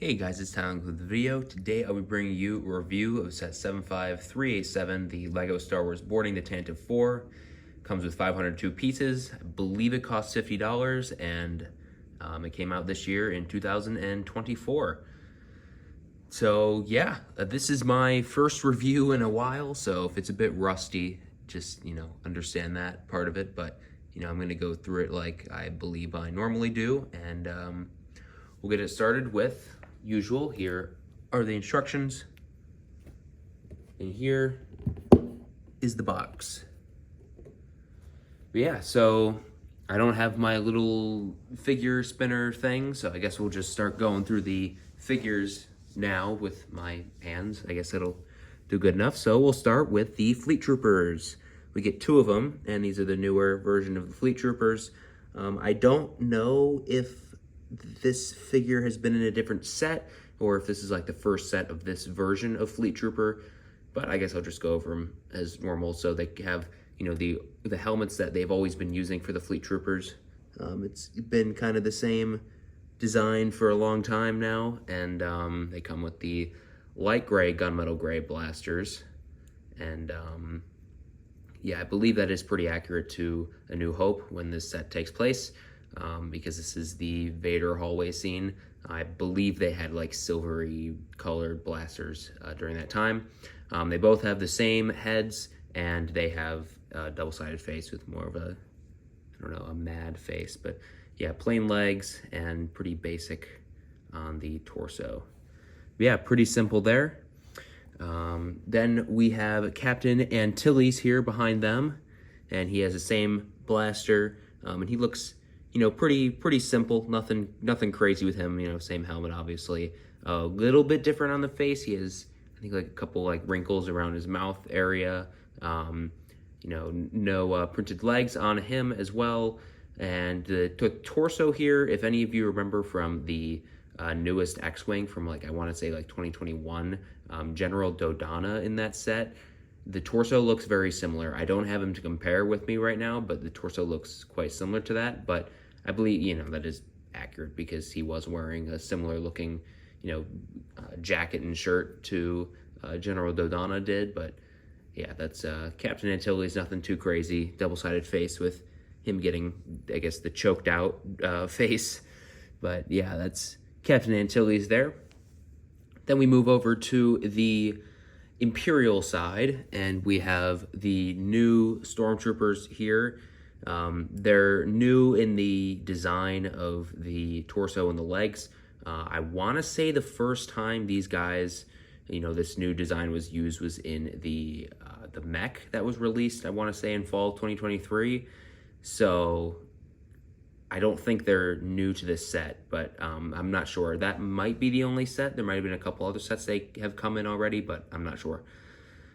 Hey guys, it's Tyler with the video. Today I'll be bringing you a review of set 75387, the LEGO Star Wars boarding, the Tantive 4. Comes with 502 pieces. I believe it costs $50, and it came out this year in 2024. So yeah, this is my first review in a while, so if it's a bit rusty, just, understand that part of it, but, I'm going to go through it like I believe I normally do, and we'll get it started with usual. Here are the instructions, and here is the box. But yeah, so I don't have my little figure spinner thing, so I guess we'll just start going through the figures now with my hands. I guess it'll do good enough. So we'll start with the Fleet Troopers. We get two of them, and these are the newer version of the Fleet Troopers. I don't know if this figure has been in a different set, or if this is like the first set of this version of Fleet Trooper, but I guess I'll just go over them as normal. So they have, the helmets that they've always been using for the Fleet Troopers. It's been kind of the same design for a long time now, and they come with the light gray gunmetal gray blasters, and yeah, I believe that is pretty accurate to A New Hope when this set takes place. Because this is the Vader hallway scene. I believe they had like silvery colored blasters during that time. They both have the same heads, and they have a double-sided face with more of a, a mad face. But yeah, plain legs and pretty basic on the torso. Yeah, pretty simple there. Then we have Captain Antilles here behind them, and he has the same blaster, and he looks pretty simple, nothing crazy with him, same helmet, obviously. A little bit different on the face. He has, I think, like a couple like wrinkles around his mouth area. No printed legs on him as well. And the torso here, if any of you remember from the newest X-Wing from I want to say 2021, General Dodonna in that set, the torso looks very similar. I don't have him to compare with me right now, but the torso looks quite similar to that. But I believe, that is accurate because he was wearing a similar looking, jacket and shirt to General Dodonna did. But yeah, that's Captain Antilles, nothing too crazy. Double-sided face with him getting, I guess, the choked out face. But yeah, that's Captain Antilles there. Then we move over to the Imperial side, and we have the new Stormtroopers here. They're new in the design of the torso and the legs. I want to say the first time these guys, this new design was used was in the mech that was released, I want to say in fall 2023. So I don't think they're new to this set, but I'm not sure. That might be the only set. There might have been a couple other sets they have come in already, but I'm not sure.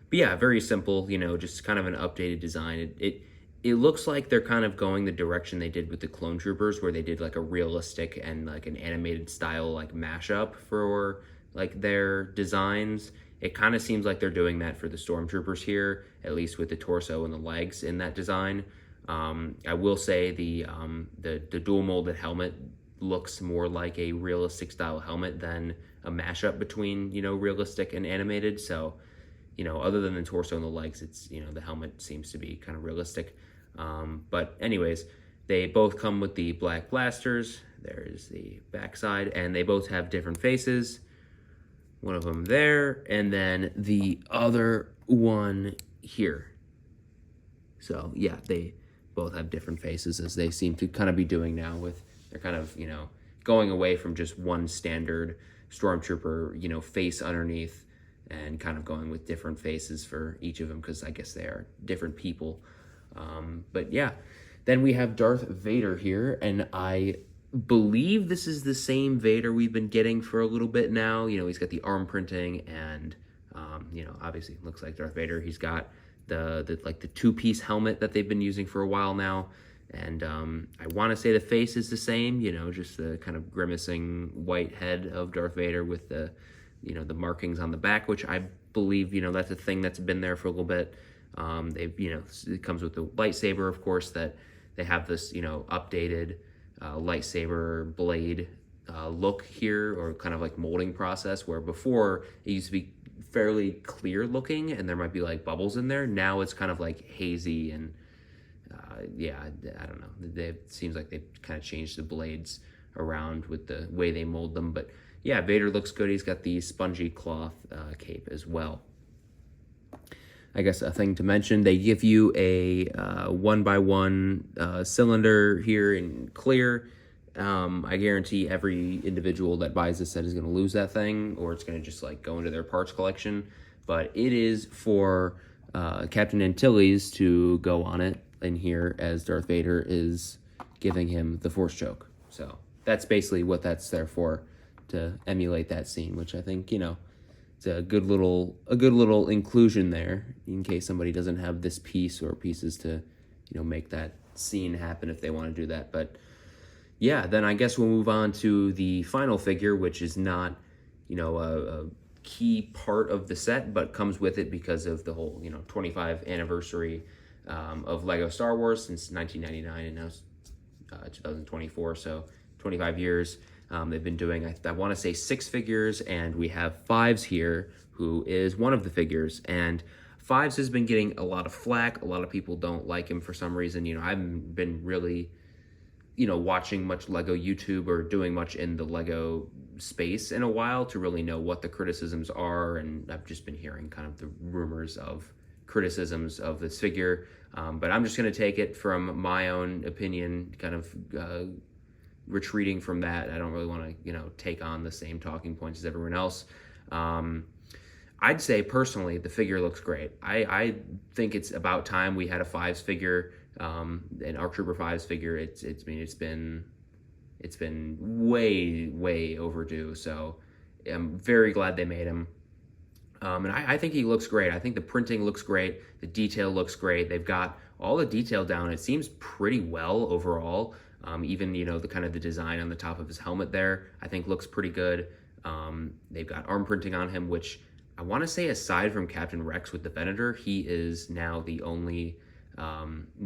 But yeah, very simple, just kind of an updated design. It looks like they're kind of going the direction they did with the Clone Troopers, where they did like a realistic and like an animated style like mashup for like their designs. It kind of seems like they're doing that for the Stormtroopers here, at least with the torso and the legs in that design. I will say the dual molded helmet looks more like a realistic style helmet than a mashup between, realistic and animated. So, other than the torso and the legs, it's, the helmet seems to be kind of realistic. But anyways, they both come with the black blasters. There's the backside, and they both have different faces. One of them there, and then the other one here. So yeah, they both have different faces, as they seem to kind of be doing now with, they're kind of, going away from just one standard Stormtrooper, face underneath, and kind of going with different faces for each of them, because I guess they are different people. But yeah, then we have Darth Vader here, and I believe this is the same Vader we've been getting for a little bit now. He's got the arm printing, and obviously looks like Darth Vader. He's got the two-piece helmet that they've been using for a while now, and I want to say the face is the same, just the kind of grimacing white head of Darth Vader with the the markings on the back, which I believe that's a thing that's been there for a little bit. They've it comes with the lightsaber, of course, that they have this updated lightsaber blade look here, or kind of like molding process, where before it used to be fairly clear looking and there might be like bubbles in there. Now it's kind of like hazy and yeah, I don't know. It seems like they've kind of changed the blades around with the way they mold them. But yeah, Vader looks good. He's got the spongy cloth cape as well. I guess a thing to mention, they give you a 1x1 cylinder here in clear. I guarantee every individual that buys this set is going to lose that thing, or it's going to just like go into their parts collection. But it is for Captain Antilles to go on it in here as Darth Vader is giving him the Force choke. So that's basically what that's there for, to emulate that scene, which I think, you know, it's a good little inclusion there in case somebody doesn't have this piece or pieces to, you know, make that scene happen if they want to do that. But yeah, then I guess we'll move on to the final figure, which is not, you know, a key part of the set, but comes with it because of the whole, you know, 25th anniversary of Lego Star Wars since 1999, and now 2024, so 25 years. They've been doing, I want to say 6 figures, and we have Fives here, who is one of the figures. And Fives has been getting a lot of flack. A lot of people don't like him for some reason. You know, I haven't been really, you know, watching much Lego YouTube or doing much in the Lego space in a while to really know what the criticisms are, and I've just been hearing kind of the rumors of criticisms of this figure. But I'm just going to take it from my own opinion, kind of retreating from that. I don't really want to, you know, take on the same talking points as everyone else. I'd say personally the figure looks great. I think it's about time we had a Fives figure, an ARC Trooper Fives figure. It's been way overdue. So I'm very glad they made him. And I think he looks great. I think the printing looks great. The detail looks great. They've got all the detail down. It seems pretty well overall. Even, you know, the kind of the design on the top of his helmet there, I think looks pretty good. They've got arm printing on him, which I want to say, aside from Captain Rex with the Venator, he is now the only,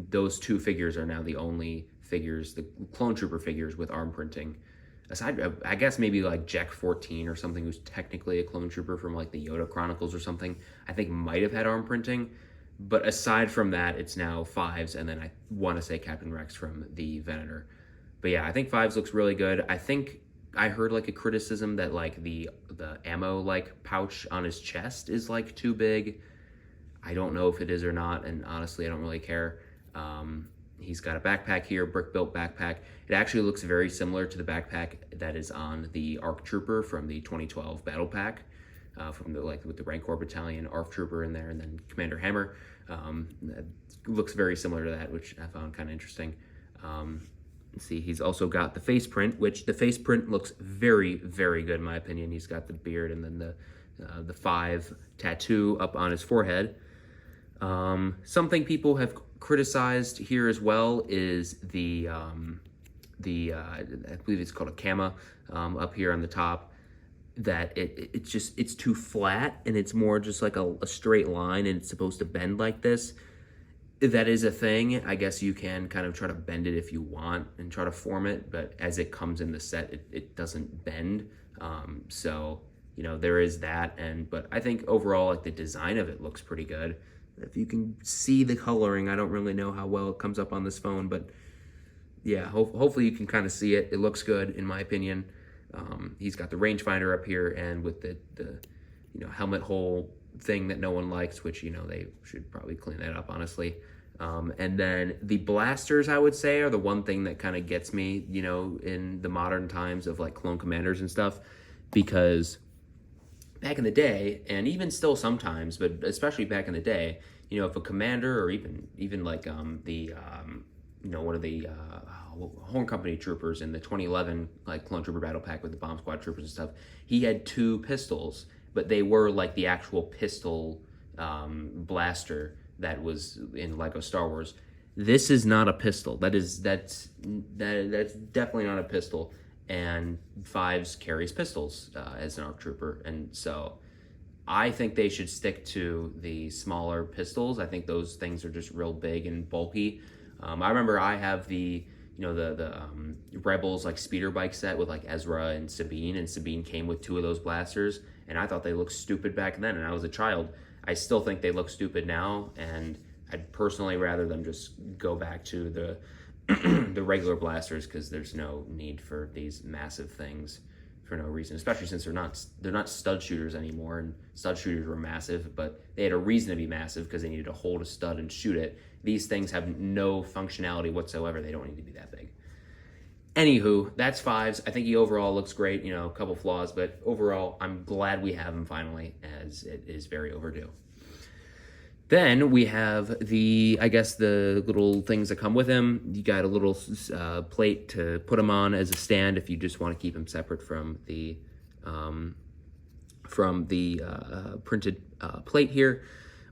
those 2 figures are now the only figures, the Clone Trooper figures with arm printing. Aside, I guess maybe like Jack 14 or something, who's technically a Clone Trooper from like the Yoda Chronicles or something, I think might have had arm printing. But aside from that, it's now Fives, and then I want to say Captain Rex from the Venator. But yeah, I think Fives looks really good. I think I heard like a criticism that like the ammo like pouch on his chest is like too big. I don't know if it is or not, and honestly, I don't really care. He's got a backpack here, brick-built backpack. It actually looks very similar to the backpack that is on the ARC Trooper from the 2012 Battle Pack, from the, like, with the Rancor Battalion, ARC Trooper in there, and then Commander Hammer. That looks very similar to that, which I found kind of interesting. Let's see, he's also got the face print, which the face print looks very good in my opinion. He's got the beard and then the 5 tattoo up on his forehead. Something people have criticized here as well is the I believe it's called a Kama up here on the top, that it's too flat and it's more just like a straight line, and it's supposed to bend like this. That is a thing. I guess you can kind of try to bend it if you want and try to form it, but as it comes in the set, it doesn't bend. So, you know, there is that, but I think overall, like, the design of it looks pretty good. If you can see the coloring, I don't really know how well it comes up on this phone, but yeah, hopefully you can kind of see it. It looks good in my opinion. He's got the rangefinder up here, and with the you know, helmet hole thing that no one likes, which, you know, they should probably clean that up, honestly. And then the blasters, I would say, are the one thing that kind of gets me, you know, in the modern times of like Clone Commanders and stuff, because back in the day, and even still sometimes, but especially back in the day, you know, if a commander or even like you know, one of the Horn Company troopers in the 2011 like Clone Trooper Battle Pack with the Bomb Squad troopers and stuff, he had 2 pistols, but they were like the actual pistol blaster that was in Lego Star Wars. This is not a pistol. That's definitely not a pistol. And Fives carries pistols as an ARC Trooper, and so I think they should stick to the smaller pistols. I think those things are just real big and bulky. I remember I have the Rebels like speeder bike set with like Ezra and Sabine came with 2 of those blasters, and I thought they looked stupid back then, and I was a child. I still think they look stupid now, and I'd personally rather them just go back to the the regular blasters, because there's no need for these massive things for no reason, especially since they're not stud shooters anymore, and stud shooters were massive, but they had a reason to be massive because they needed to hold a stud and shoot it. These things have no functionality whatsoever. They don't need to be that big. Anywho, that's fives. I think he overall looks great, a couple flaws, but overall, I'm glad we have him finally, as it is very overdue. Then we have the little things that come with him. You got a little plate to put him on as a stand if you just want to keep him separate from the printed plate here.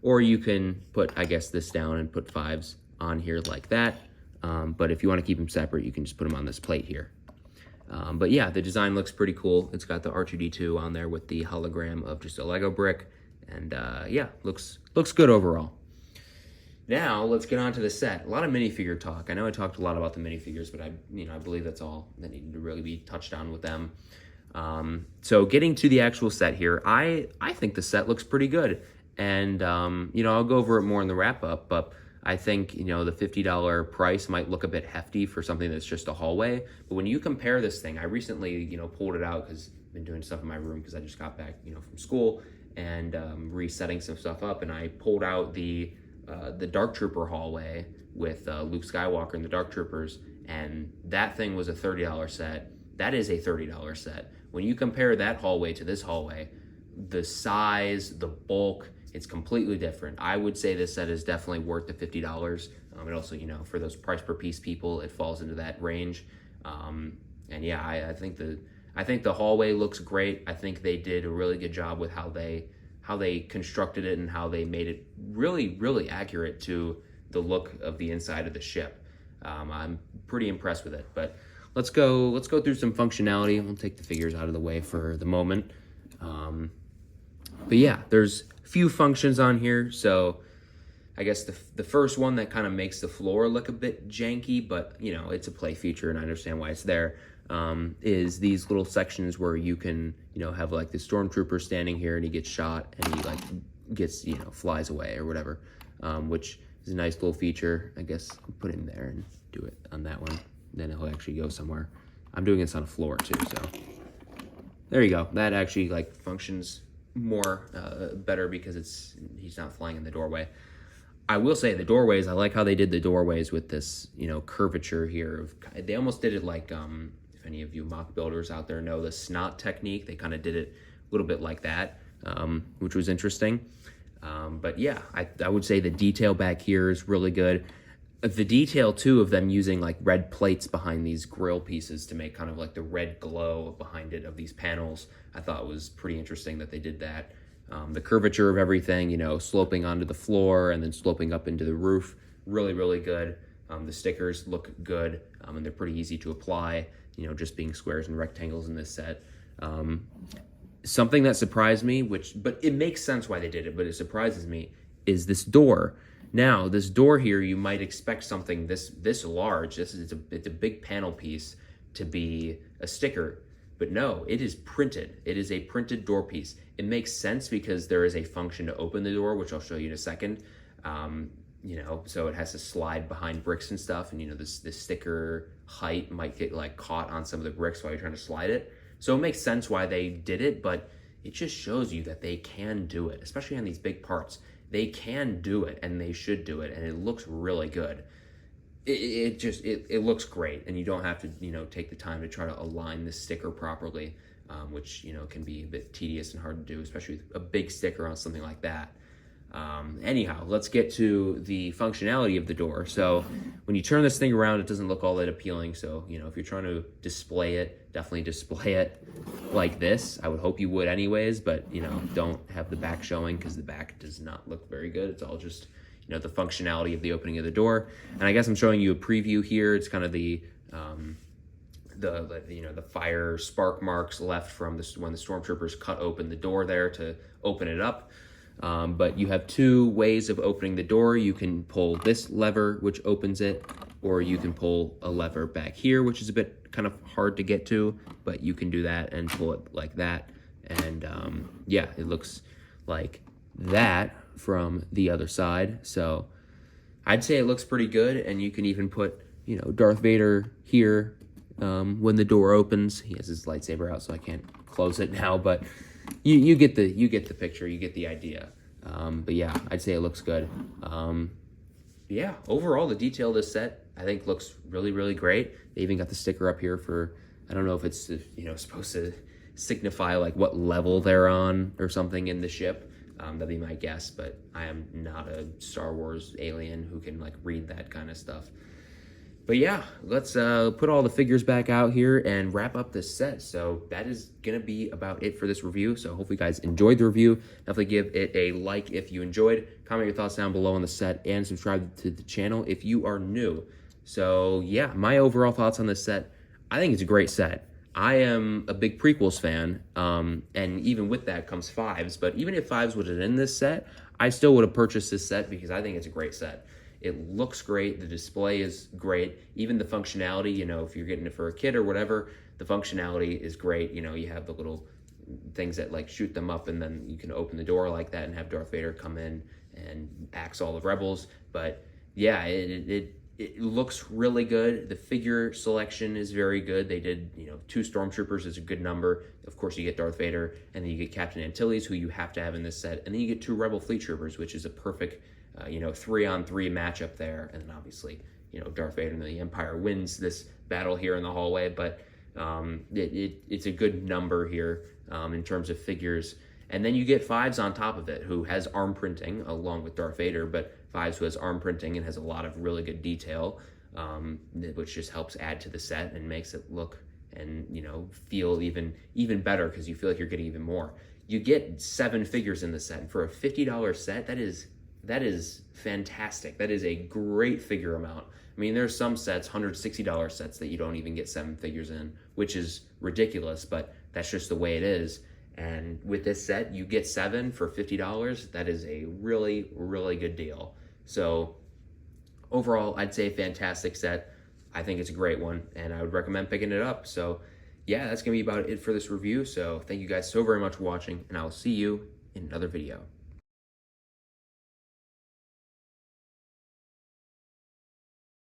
Or you can put, this down and put fives on here like that. But if you want to keep them separate, you can just put them on this plate here. But yeah, the design looks pretty cool. It's got the R2-D2 on there with the hologram of just a Lego brick. And yeah, looks good overall. Now let's get on to the set. A lot of minifigure talk. I know I talked a lot about the minifigures, but I believe that's all that needed to really be touched on with them. So getting to the actual set here, I think the set looks pretty good. And I'll go over it more in the wrap up, but I think the $50 price might look a bit hefty for something that's just a hallway. But when you compare this thing, I recently pulled it out because I've been doing stuff in my room because I just got back from school and resetting some stuff up, and I pulled out the Dark Trooper hallway with Luke Skywalker and the Dark Troopers, and that thing was a $30 set. That is a $30 set. When you compare that hallway to this hallway, the size, the bulk, it's completely different. I would say this set is definitely worth the $50. And also, for those price per piece people, it falls into that range. And yeah, I think the hallway looks great. I think they did a really good job with how they constructed it and how they made it really, really accurate to the look of the inside of the ship. I'm pretty impressed with it. But let's go through some functionality. We'll take the figures out of the way for the moment. But yeah, there's a few functions on here. So I guess the first one that kind of makes the floor look a bit janky, but it's a play feature and I understand why it's there, is these little sections where you can, have like the stormtrooper standing here and he gets shot and he gets, flies away or whatever, which is a nice little feature. I guess I'll put him there and do it on that one. Then he'll actually go somewhere. I'm doing this on a floor too, so there you go. That actually functions more better because he's not flying in the doorway. I will say the doorways, I like how they did the doorways with this, curvature here. They almost did it like, if any of you mock builders out there know the snot technique, they kind of did it a little bit like that, which was interesting. But yeah, I would say the detail back here is really good. The detail too of them using red plates behind these grill pieces to make kind of the red glow behind it of these panels, I thought was pretty interesting that they did that. The curvature of everything, sloping onto the floor and then sloping up into the roof, really, really good. The stickers look good, and they're pretty easy to apply, just being squares and rectangles in this set. Something that surprised me, but it makes sense why they did it, but it surprises me, is this door. Now, this door here, you might expect something this large. It's a big panel piece to be a sticker, but no, it is printed. It is a printed door piece. It makes sense because there is a function to open the door, which I'll show you in a second. So it has to slide behind bricks and stuff, and this sticker height might get caught on some of the bricks while you're trying to slide it. So it makes sense why they did it, but it just shows you that they can do it, especially on these big parts. They can do it, and they should do it, and it looks really good. It looks great, and you don't have to take the time to try to align the sticker properly, which can be a bit tedious and hard to do, especially with a big sticker on something like that. Anyhow, let's get to the functionality of the door. So when you turn this thing around, it doesn't look all that appealing. So, if you're trying to display it, definitely display it like this. I would hope you would anyways, but, don't have the back showing because the back does not look very good. It's all just, the functionality of the opening of the door. And I guess I'm showing you a preview here. It's kind of the fire spark marks left from when the stormtroopers cut open the door there to open it up. But you have two ways of opening the door. You can pull this lever, which opens it, or you can pull a lever back here, which is a bit kind of hard to get to, but you can do that and pull it like that. And yeah, it looks like that from the other side. So I'd say it looks pretty good, and you can even put, you know, Darth Vader here when the door opens. He has his lightsaber out, so I can't close it now, but you get the picture, you get the idea. But yeah, I'd say it looks good. Yeah, overall, the detail of this set, I think, looks really, really great. They even got the sticker up here for, I don't know if it's, you know, supposed to signify like what level they're on or something in the ship. That'd be my guess, but I am not a Star Wars alien who can like read that kind of stuff. But yeah, let's put all the figures back out here and wrap up this set. So that is gonna be about it for this review. So hopefully you guys enjoyed the review. Definitely give it a like if you enjoyed. Comment your thoughts down below on the set and subscribe to the channel if you are new. So yeah, my overall thoughts on this set, I think it's a great set. I am a big prequels fan, and even with that comes Fives, but even if Fives was in this set, I still would have purchased this set because I think it's a great set. It looks great, the display is great, even the functionality, you know, if you're getting it for a kid or whatever, the functionality is great. You know, you have the little things that like shoot them up, and then you can open the door like that and have Darth Vader come in and axe all the rebels. But yeah, it looks really good. The figure selection is very good. They did, you know, 2 Stormtroopers is a good number. Of course, you get Darth Vader, and then you get Captain Antilles, who you have to have in this set. And then you get 2 Rebel Fleet Troopers, which is a perfect, you know, 3-on-3 matchup there. And then obviously, you know, Darth Vader and the Empire wins this battle here in the hallway. But it's a good number here in terms of figures. And then you get Fives on top of it, who has arm printing along with Darth Vader, but Fives who has arm printing and has a lot of really good detail, which just helps add to the set and makes it look and, you know, feel even better because you feel like you're getting even more. You get 7 figures in the set, and for a $50 set, that is fantastic. That is a great figure amount. I mean, there's some sets, $160 sets, that you don't even get 7 figures in, which is ridiculous, but that's just the way it is. And with this set, you get 7 for $50. That is a really, really good deal. So overall, I'd say fantastic set. I think it's a great one, and I would recommend picking it up. So yeah, that's going to be about it for this review. So thank you guys so very much for watching, and I will see you in another video.